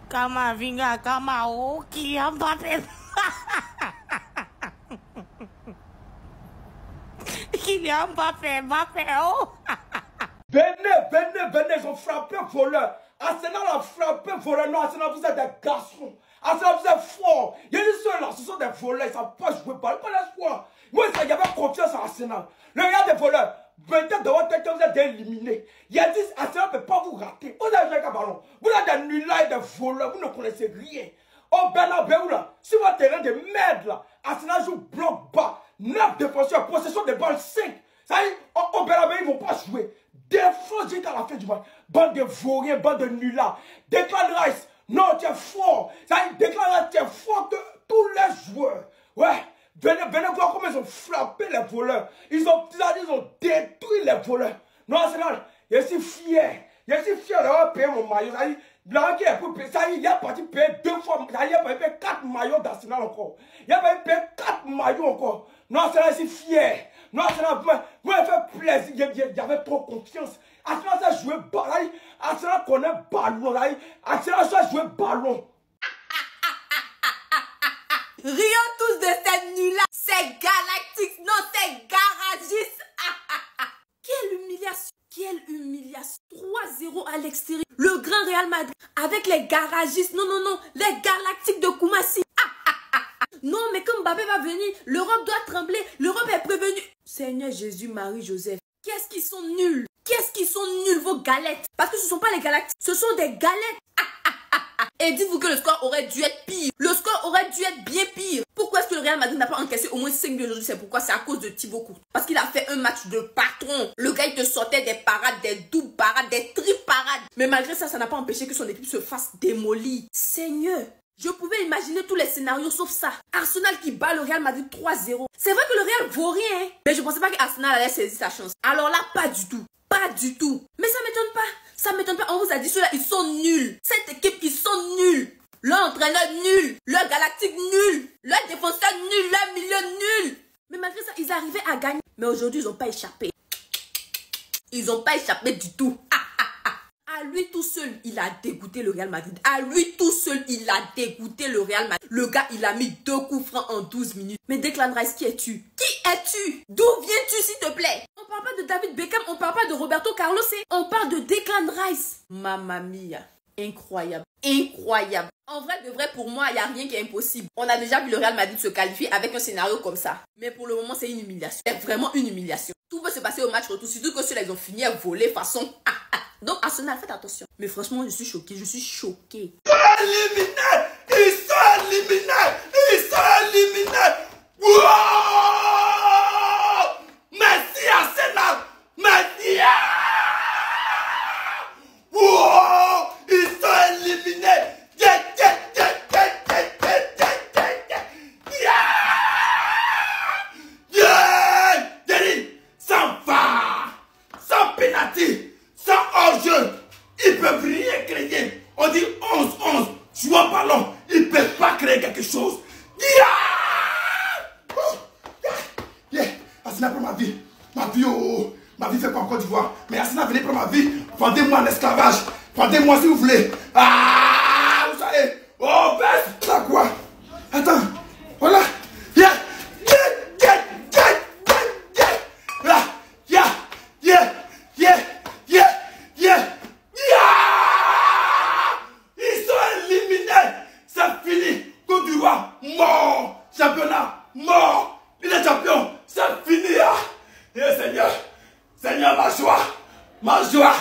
Kama vinga kama oki ambate. Kylian Mbappé, oh. Venez, ils ont frappé voleur. Arsenal a frappé voleur. Non, Arsenal, vous êtes des garçons. Arsenal, vous êtes forts. Il y a des ceux-là, ce sont des voleurs. Ils ne savent pas jouer pas. Pas l'espoir. Moi, il y avait confiance en Arsenal. Le gars des voleurs. Peut-être dans votre tête, vous êtes éliminés. Il y a dit, Arsenal ne peut pas vous rater. Vous avez joué avec un ballon. Vous êtes des nullards et des voleurs. Vous ne connaissez rien. Au Bernabéu, là, sur votre terrain de merde, là, Arsenal joue bloc bas. 9 défenseurs, possession de balles 5. Ça y est, au Bernabéu, ils ne vont pas jouer. Défense jusqu'à la fin du match. Bande de vauriens, bande de nullards. Declan Rice, non, tu es fort. Ça y est, Declan Rice, tu es fort que tous les joueurs. Ouais, venez voir comment ils ont frappé les voleurs. Ils ont détruit les voleurs. Non, Arsenal, je suis fier. Je suis fier d'avoir payé mon maillot. Ça y est, ça y est, il a parti payer 2 fois. Ça y est, il a payé 4 maillots d'Arsenal encore. Il a payé 4 maillots encore. Non, Arsenal, je suis fier. Non, Arsenal, vous m'avez fait plaisir. J'avais trop confiance. Arsenal, ça jouait ballon. Arsenal connaît ballon. Arsenal, ça jouait ballon. Rions tous de cette nuit-là. C'est galactique. Non, c'est garagiste. Quelle humiliation. Quelle humiliation. 3-0 à l'extérieur. Le grand Real Madrid avec les garagistes. Non, les galactiques de Koumassi. Non, mais comme Mbappé va venir, l'Europe doit trembler. L'Europe est prévenue. Seigneur Jésus, Marie, Joseph. Qu'est-ce qu'ils sont nuls. Qu'est-ce qu'ils sont nuls, vos galettes. Parce que ce ne sont pas les galactiques. Ce sont des galettes. Et dites-vous que le score aurait dû être pire. Le score aurait dû être bien pire. Pourquoi est-ce que le Real Madrid n'a pas encaissé au moins 5 buts aujourd'hui? C'est pourquoi? C'est à cause de Thibaut Courtois. Parce qu'il a fait un match de patron. Le gars, il te sortait des parades, des doubles parades, des triparades. Mais malgré ça, ça n'a pas empêché que son équipe se fasse démolir. Seigneur, je pouvais imaginer tous les scénarios sauf ça. Arsenal qui bat le Real Madrid 3-0. C'est vrai que le Real vaut rien, hein? Mais je ne pensais pas qu'Arsenal allait saisir sa chance. Alors là, pas du tout. Pas du tout. Mais ça m'étonne pas. Ça m'étonne pas. On vous a dit ceux-là, ils sont nuls. Cette équipe, ils sont nuls. Leur entraîneur nul. Leur galactique nul. Leur défenseur nul. Leur milieu nul. Mais malgré ça, ils arrivaient à gagner. Mais aujourd'hui, ils n'ont pas échappé. Ils n'ont pas échappé du tout. À lui tout seul, il a dégoûté le Real Madrid. À lui tout seul, il a dégoûté le Real Madrid. Le gars, il a mis 2 coups francs en 12 minutes. Mais Declan Rice, qui es-tu? Qui es-tu? D'où viens-tu, s'il te plaît? On parle pas de David Beckham, on parle pas de Roberto Carlos. On parle de Declan Rice. Mamma mia. Incroyable. Incroyable. En vrai, de vrai, pour moi, il n'y a rien qui est impossible. On a déjà vu le Real Madrid se qualifier avec un scénario comme ça. Mais pour le moment, c'est une humiliation. C'est vraiment une humiliation. Tout peut se passer au match retour. Surtout que ceux-là, ils ont fini à voler façon... Donc, Arsenal, faites attention. Mais franchement, je suis choquée. Je suis choquée. Ils sont éliminés. Ils sont éliminés. Ils sont éliminés. Wow! Merci Arsenal. Merci. Wow! Ils sont éliminés. Sans VAR, sans penalty, sans hors-jeu, ils peuvent rien créer. On dit 11-11, jouer au ballon, ils ne peuvent pas créer quelque chose. Arsenal prend ma vie. Ma vie, oh, ma vie fait pas encore d'Ivoire. Mais Arsenal, venez prendre ma vie. Vendez-moi en esclavage. Vendez-moi si vous voulez. Ah, vous savez. Oh, baisse. Ça quoi? Attends. Voilà. Ils sont éliminés. C'est fini. Coupe du roi. Mort. Championnat. Mort. Il est champion. C'est fini. Seigneur. Seigneur, ma joie. Ma joie.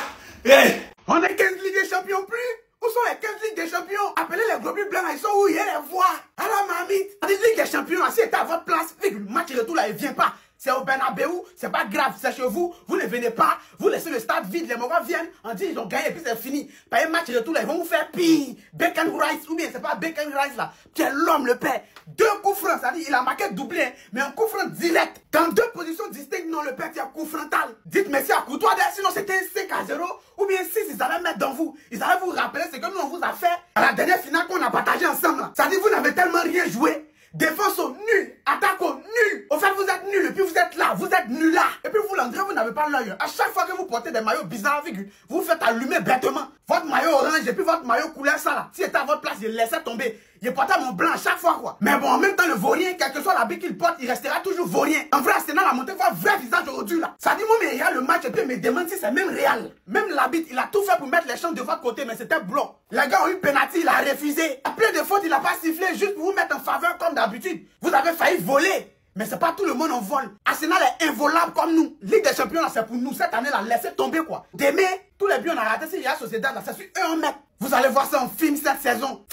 On est 15 Ligues des Champions plus. Où sont les 15 Ligues des Champions? Appelez les globules blancs, ils sont où? Il y a les voix. À la mamite. On dit Ligue des Champions, si c'était à votre place, le match retour là, il vient pas. C'est au Bernabéu, c'est pas grave, c'est chez vous. Vous ne venez pas, vous laissez le stade vide, les Marocains viennent, on dit ils ont gagné et puis c'est fini. Par un match retour là, ils vont vous faire pire. Beckham Rice, ou bien c'est pas Beckham Rice là. C'est l'homme, le père. 2 coups francs, ça dit il a marqué doublé, mais un coup franc direct. Dans 2 positions distinctes, non, le père, il y a coup frontal. Dites merci à Courtois, sinon c'était un 5-0, ou bien 6, ils allaient mettre dans vous. Ils allaient vous rappeler ce que nous on vous a fait à la dernière finale qu'on a partagé ensemble. Ça dit vous n'avez tellement rien joué. Défense au nul, attaque au nul. Au fait, vous êtes nul et puis vous êtes là, vous êtes nul là. Et puis vous, l'André, vous n'avez pas l'œil. À chaque fois que vous portez des maillots bizarres, vous vous faites allumer bêtement. Votre maillot orange et puis votre votre maillot couleur ça là. Si j'étais à votre place, je laissais tomber. Je portais mon blanc à chaque fois quoi. Mais bon, en même temps, le vaurien, quel que soit l'habit qu'il porte, il restera toujours vaurien. En vrai, Arsenal a monté un vrai visage aujourd'hui là. Ça dit, moi, mais il y a le match et puis me demande si c'est même réel. Même l'habit, il a tout fait pour mettre les chances de votre côté, mais c'était bloc. Les gars ont eu penalty, il a refusé. À plein de fautes, il a pas sifflé juste pour vous mettre en faveur comme d'habitude. Vous avez failli voler. Mais c'est pas tout le monde en vol. Arsenal est involable comme nous. Ligue des champions là, c'est pour nous. Cette année là, laissez tomber quoi. Demain, tous les buts on a raté, c'est Real Sociedad là, c'est sur eux en mettre. Vous allez voir ça en film cette saison.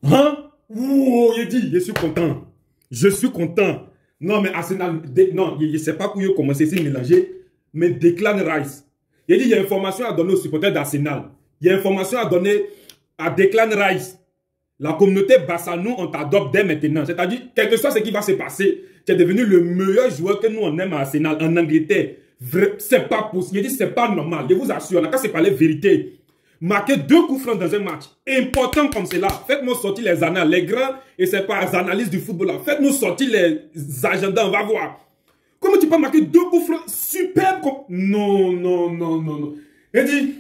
Hein? Ouh, il dit, je suis content. Je suis content. Non, mais Arsenal, non, je ne sais pas où il a commencé à se mélanger, mais Declan Rice. Il dit, il y a information à donner aux supporters d'Arsenal. Il y a information à donner à Declan Rice. La communauté Bassano, on t'adopte dès maintenant. C'est-à-dire, quel que soit ce qui va se passer, tu es devenu le meilleur joueur que nous on aime à Arsenal, en Angleterre. C'est pas possible. Il dit, c'est pas normal. Je vous assure, on n'a qu'à se parler vérité. Marquer 2 coups francs dans un match important comme cela. Faites-nous sortir les annales, les grands, et c'est pas les analystes du football là. Faites-nous sortir les agendas, on va voir. Comment tu peux marquer 2 coups francs superbes comme... Non, non, non, non, non. Il dit,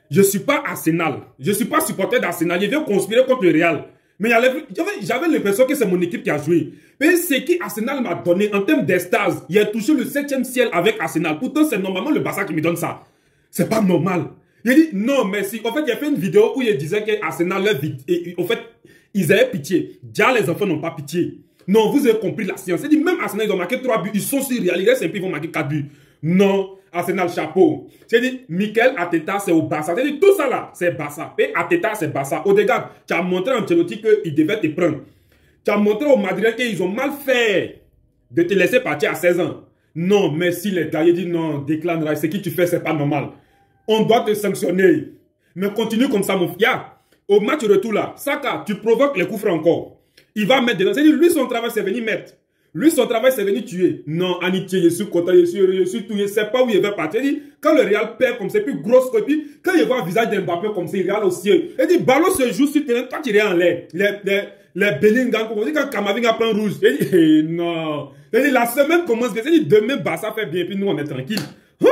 je suis pas Arsenal. Je suis pas supporter d'Arsenal. Je viens conspirer contre le Real. Mais j'avais l'impression que c'est mon équipe qui a joué. Mais ce qui Arsenal m'a donné en termes d'extase, il a touché le 7e ciel avec Arsenal. Pourtant, c'est normalement le Barça qui me donne ça. C'est pas normal. Il dit non, merci. En fait, il a fait une vidéo où il disait qu'Arsenal, en fait, ils avaient pitié. Déjà, les enfants n'ont pas pitié. Non, vous avez compris la science. Il dit même Arsenal, ils ont marqué 3 buts. Ils sont sur Real. Ils vont marquer 4 buts. Non, Arsenal, chapeau. C'est dit, Mikel Arteta, c'est au Barça. C'est dit, tout ça là, c'est Barça. Et Arteta, c'est Barça. Au dégât, tu as montré à Ancelotti qu'il devait te prendre. Tu as montré aux Madriens qu'ils ont mal fait de te laisser partir à 16 ans. Non, merci les gars. Il dit non, Declan Rice, ce que tu fais, c'est pas normal. On doit te sanctionner. Mais continue comme ça, mon frère. Au match retour là, Saka, tu provoques les coups francs encore. Il va mettre dedans. C'est-à-dire, lui, son travail, c'est venir mettre. Lui, son travail, c'est venir tuer. Non, Anitier, je suis content, je suis tout. Je ne sais pas où il va partir. Il dit, quand le Real perd comme c'est plus grosse copie, quand il voit le visage d'Mbappé comme c'est, il regarde au ciel. Il dit, ballon se joue sur le terrain, toi, tu es en l'air. Les Bellingham, comme on dit, quand Kamavinga prend rouge. Il dit, non. Il dit, la semaine commence bien. Il dit, demain, Barça fait bien, puis nous, on est tranquille. Hein?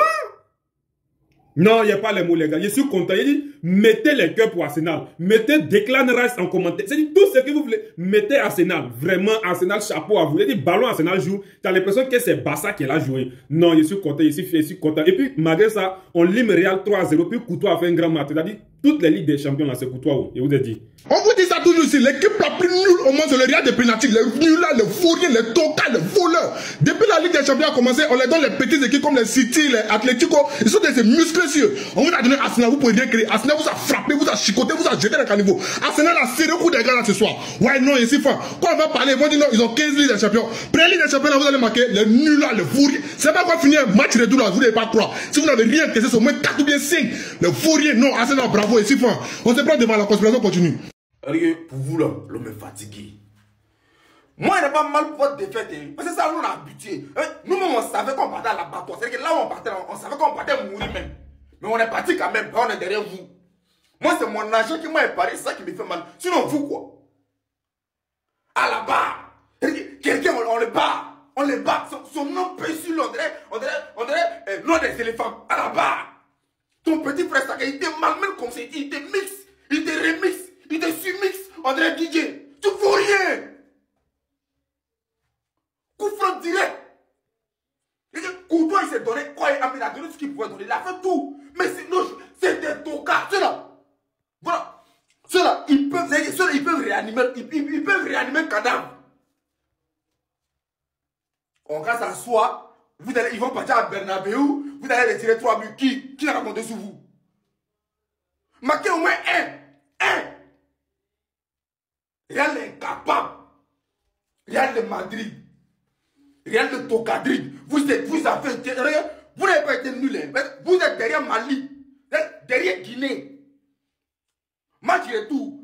Non, il n'y a pas les mots, les gars. Je suis content. Il dit, mettez les cœurs pour Arsenal. Mettez Declan Rice en commentaire. C'est-à-dire, tout ce que vous voulez, mettez Arsenal. Vraiment, Arsenal, chapeau à vous. Il dit, ballon Arsenal joue. Tu as l'impression que c'est Barça qui l'a joué. Non, je suis content, je suis content. Et puis, malgré ça, on lime Real 3-0. Puis, Courtois a fait un grand match. C'est-à-dire, toutes les ligues des champions, là, c'est Courtois. Je vous ai dit. On vous dit ça toujours ici. L'équipe la plus nulle au monde, c'est le Real de pénalty. Les nuls là, les fourriers, les tocards, les voleurs. Depuis la Ligue des Champions a commencé, on les donne les petites équipes comme les City, les Atlético. Ils sont des musclés sur eux. On vous a donné Arsenal, vous pouvez rien créer. Arsenal vous a frappé, vous a chicoté, vous a jeté dans le caniveau. Arsenal a serré le coup des gars là ce soir. Ouais, non, ici, fin. Quand on va parler, ils vont dire non, ils ont 15 Ligues des Champions. Première Ligue des Champions, là, vous allez marquer les nuls là, les fourriers. C'est pas quoi finir un match retour là, vous n'allez pas croire. Si vous n'avez rien caissé, c'est au moins 4 ou bien 5. Les fourriers, non, Arsenal, bravo, ici, fin. On se prend devant la conspiration continue. Regardez, pour vous là, l'homme est fatigué. Moi, il n'est pas mal pour votre défaite. Parce que ça, nous, on a habitué. Nous-mêmes, on savait qu'on partait à l'abattoir. C'est-à-dire que là où on partait, on savait qu'on partait mourir même. Mais on est parti quand même. On est derrière vous. Moi, c'est mon agent qui m'a épargné. C'est ça qui me fait mal. Sinon, vous, quoi? À la barre. Quelqu'un, on le bat. On le bat. Son nom péchu, on dirait nom des éléphants. À la barre. Ton petit frère, il te malmène comme c'est dit. Il te mixe. Il te remixe. Il te submixe. On dirait DJ. Tu fous rien. Coup franc direct. Courtois, il s'est donné quoi? Il a donné ce qu'il pouvait donner. Il a fait tout. Mais c'est des tocards. Ceux-là. Voilà. Ceux-là, ils peuvent réanimer. Ils peuvent réanimer un cadavre. On reste à soi. Ils vont partir à Bernabeu. Vous allez retirer 3 buts. Qui n'a raconté sur vous? Marquez au moins un. Real est incapable. Real de Madrid. Real de Tocadrid. Vous n'avez pas été nul. Vous êtes derrière Mali. Derrière Guinée. Match retour.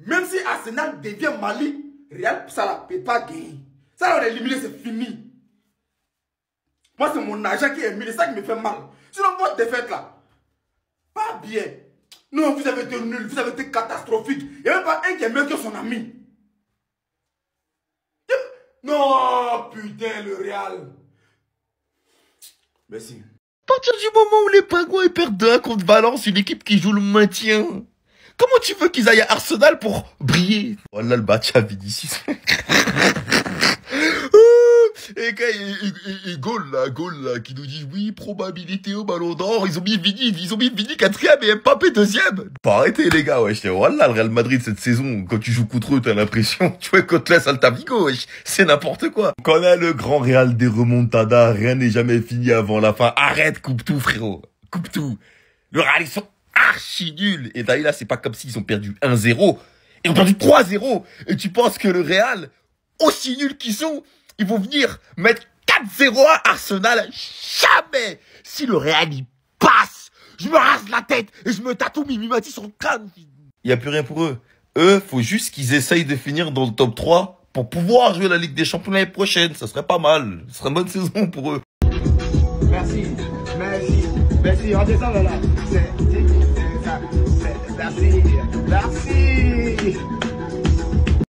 Même si Arsenal devient Mali, Real, ça ne peut pas gagner. Ça, on est éliminé, c'est fini. Moi, c'est mon agent qui est mis. C'est ça qui me fait mal. Sinon, votre défaite là, pas bien. Non, vous avez été nul, vous avez été catastrophique. Il n'y a même pas un qui est mieux que son ami. Non, putain, le Real. Merci. À partir du moment où les Pingouins perdent 2 contre Valence, une équipe qui joue le maintien, Comment tu veux qu'ils aillent à Arsenal pour briller? Voilà le match à Vinicius. Et quand et Gaulle là, qui nous dit oui, probabilité au ballon d'or, ils ont mis Vini 4ème et Mbappé 2ème. Faut arrêter les gars, wesh. Voilà, le Real Madrid cette saison, quand tu joues contre eux, t'as l'impression, tu vois, contre la Celta Vigo, wesh. C'est n'importe quoi. Quand on a le grand Real des remontadas, rien n'est jamais fini avant la fin. Arrête, coupe tout, frérot. Coupe tout. Le Real, ils sont archi nuls. Et d'ailleurs, là, c'est pas comme s'ils ont perdu 1-0. Ils ont perdu 3-0. Et tu penses que le Real, aussi nuls qu'ils sont, ils vont venir mettre 4-0 à Arsenal? Jamais. Si le Real y passe, je me rase la tête et je me tatoue Mimimati sur le crâne. Il n'y a plus rien pour eux. Eux, faut juste qu'ils essayent de finir dans le top 3 pour pouvoir jouer la Ligue des Champions l'année prochaine. Ça serait pas mal. Ce serait une bonne saison pour eux. Merci. Redescends là. Merci.